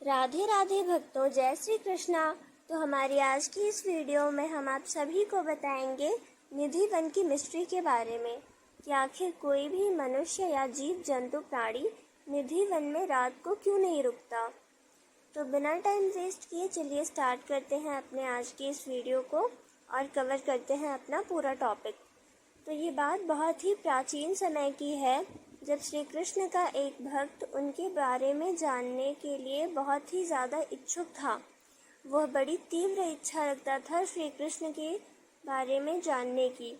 राधे राधे भक्तों, जय श्री कृष्णा। तो हमारी आज की इस वीडियो में हम आप सभी को बताएंगे निधि वन की मिस्ट्री के बारे में कि आखिर कोई भी मनुष्य या जीव जंतु प्राणी निधि वन में रात को क्यों नहीं रुकता। तो बिना टाइम वेस्ट किए चलिए स्टार्ट करते हैं अपने आज की इस वीडियो को और कवर करते हैं अपना पूरा टॉपिक। तो ये बात बहुत ही प्राचीन समय की है, जब श्री कृष्ण का एक भक्त उनके बारे में जानने के लिए बहुत ही ज़्यादा इच्छुक था। वह बड़ी तीव्र इच्छा रखता था श्री कृष्ण के बारे में जानने की।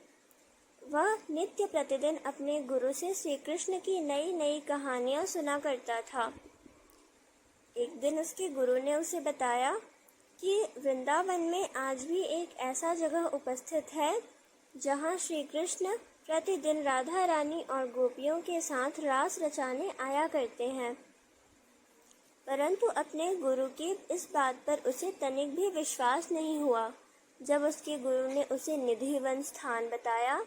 वह नित्य प्रतिदिन अपने गुरु से श्री कृष्ण की नई नई कहानियाँ सुना करता था। एक दिन उसके गुरु ने उसे बताया कि वृंदावन में आज भी एक ऐसा जगह उपस्थित है जहाँ श्री कृष्ण प्रतिदिन राधा रानी और गोपियों के साथ रास रचाने आया करते हैं। परंतु अपने गुरु की इस बात पर उसे तनिक भी विश्वास नहीं हुआ। जब उसके गुरु ने उसे निधि वन स्थान बताया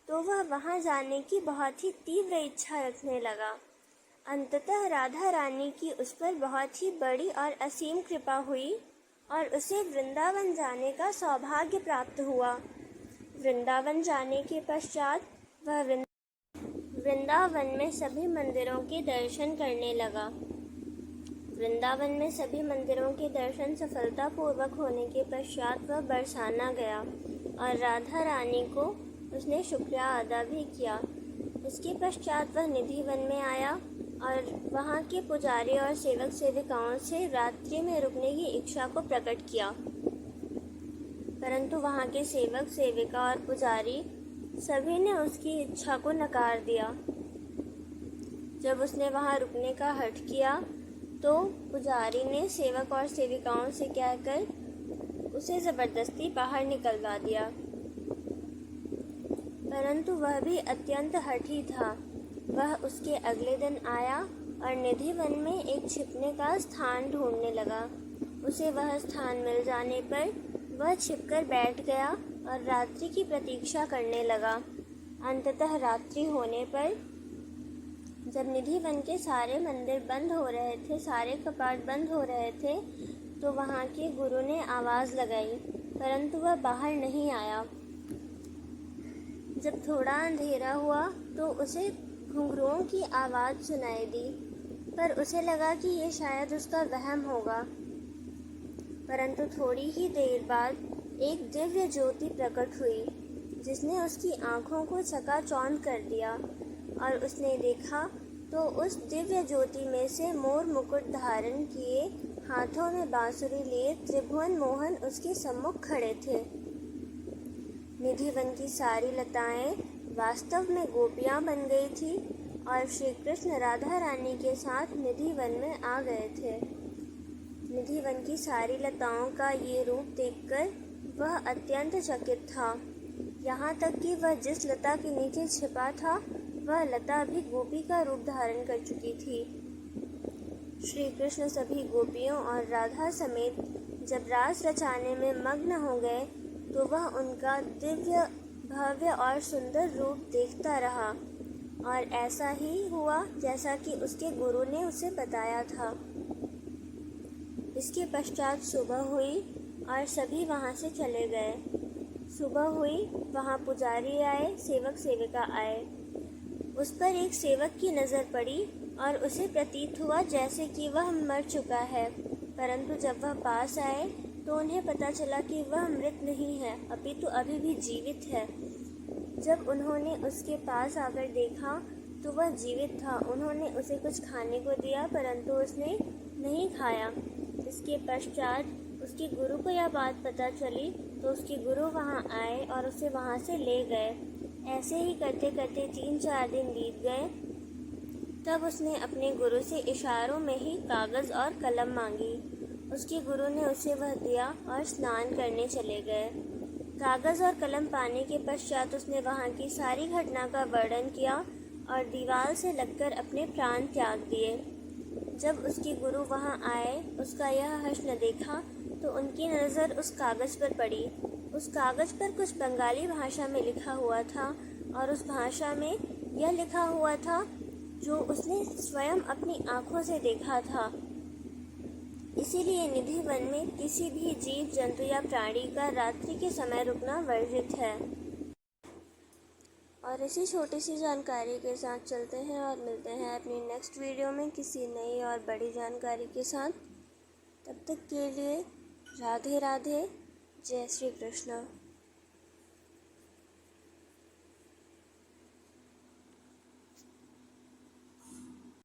तो वह वहां जाने की बहुत ही तीव्र इच्छा रखने लगा। अंततः राधा रानी की उस पर बहुत ही बड़ी और असीम कृपा हुई और उसे वृंदावन जाने का सौभाग्य प्राप्त हुआ। वृंदावन जाने के पश्चात वह वृंदावन में सभी मंदिरों के दर्शन करने लगा। वृंदावन में सभी मंदिरों के दर्शन सफलतापूर्वक होने के पश्चात वह बरसाना गया और राधा रानी को उसने शुक्रिया अदा भी किया। इसके पश्चात वह निधि वन में आया और वहाँ के पुजारी और सेवक सेविकाओं से रात्रि में रुकने की इच्छा को प्रकट किया। परंतु वहाँ के सेवक सेविका और पुजारी सभी ने उसकी इच्छा को नकार दिया। जब उसने वहाँ रुकने का हठ किया तो पुजारी ने सेवक और सेविकाओं से कहकर उसे ज़बरदस्ती बाहर निकलवा दिया। परंतु वह भी अत्यंत हठी था। वह उसके अगले दिन आया और निधि वन में एक छिपने का स्थान ढूंढने लगा। उसे वह स्थान मिल जाने पर वह छिपकर बैठ गया और रात्रि की प्रतीक्षा करने लगा। अंततः रात्रि होने पर जब निधि वन के सारे मंदिर बंद हो रहे थे, सारे कपाट बंद हो रहे थे, तो वहाँ के गुरु ने आवाज़ लगाई, परंतु वह बाहर नहीं आया। जब थोड़ा अंधेरा हुआ तो उसे घुंघरुओं की आवाज़ सुनाई दी, पर उसे लगा कि ये शायद उसका वहम होगा। परंतु थोड़ी ही देर बाद एक दिव्य ज्योति प्रकट हुई जिसने उसकी आँखों को चकाचौंध कर दिया और उसने देखा तो उस दिव्य ज्योति में से मोर मुकुट धारण किए, हाथों में बांसुरी लिए त्रिभुवन मोहन उसके सम्मुख खड़े थे। निधि वन की सारी लताएं वास्तव में गोपियां बन गई थी और श्री कृष्ण राधा रानी के साथ निधि वन में आ गए थे। निधि वन की सारी लताओं का ये रूप देखकर वह अत्यंत चकित था। यहाँ तक कि वह जिस लता के नीचे छिपा था वह लता भी गोपी का रूप धारण कर चुकी थी। श्री कृष्ण सभी गोपियों और राधा समेत जब रास रचाने में मग्न हो गए तो वह उनका दिव्य भव्य और सुंदर रूप देखता रहा और ऐसा ही हुआ जैसा कि उसके गुरु ने उसे बताया था। इसके पश्चात सुबह हुई और सभी वहाँ से चले गए। सुबह हुई, वहाँ पुजारी आए, सेवक सेविका आए। उस पर एक सेवक की नज़र पड़ी और उसे प्रतीत हुआ जैसे कि वह मर चुका है। परंतु जब वह पास आए तो उन्हें पता चला कि वह मृत नहीं है, अपितु अभी भी जीवित है। जब उन्होंने उसके पास आकर देखा तो वह जीवित था। उन्होंने उसे कुछ खाने को दिया परंतु उसने नहीं खाया। इसके पश्चात उसके गुरु को यह बात पता चली तो उसके गुरु वहाँ आए और उसे वहाँ से ले गए। ऐसे ही करते करते 3-4 दिन बीत गए। तब उसने अपने गुरु से इशारों में ही कागज़ और कलम मांगी। उसके गुरु ने उसे वह दिया और स्नान करने चले गए। कागज़ और कलम पाने के पश्चात उसने वहाँ की सारी घटना का वर्णन किया और दीवार से लगकर अपने प्राण त्याग दिए। जब उसके गुरु वहाँ आए, उसका यह हश्न देखा तो उनकी नज़र उस कागज़ पर पड़ी। उस कागज़ पर कुछ बंगाली भाषा में लिखा हुआ था और उस भाषा में यह लिखा हुआ था जो उसने स्वयं अपनी आँखों से देखा था। इसीलिए निधि वन में किसी भी जीव जंतु या प्राणी का रात्रि के समय रुकना वर्जित है। और इसी छोटी सी जानकारी के साथ चलते हैं और मिलते हैं अपनी नेक्स्ट वीडियो में किसी नई और बड़ी जानकारी के साथ। तब तक के लिए राधे राधे, जय श्री कृष्ण।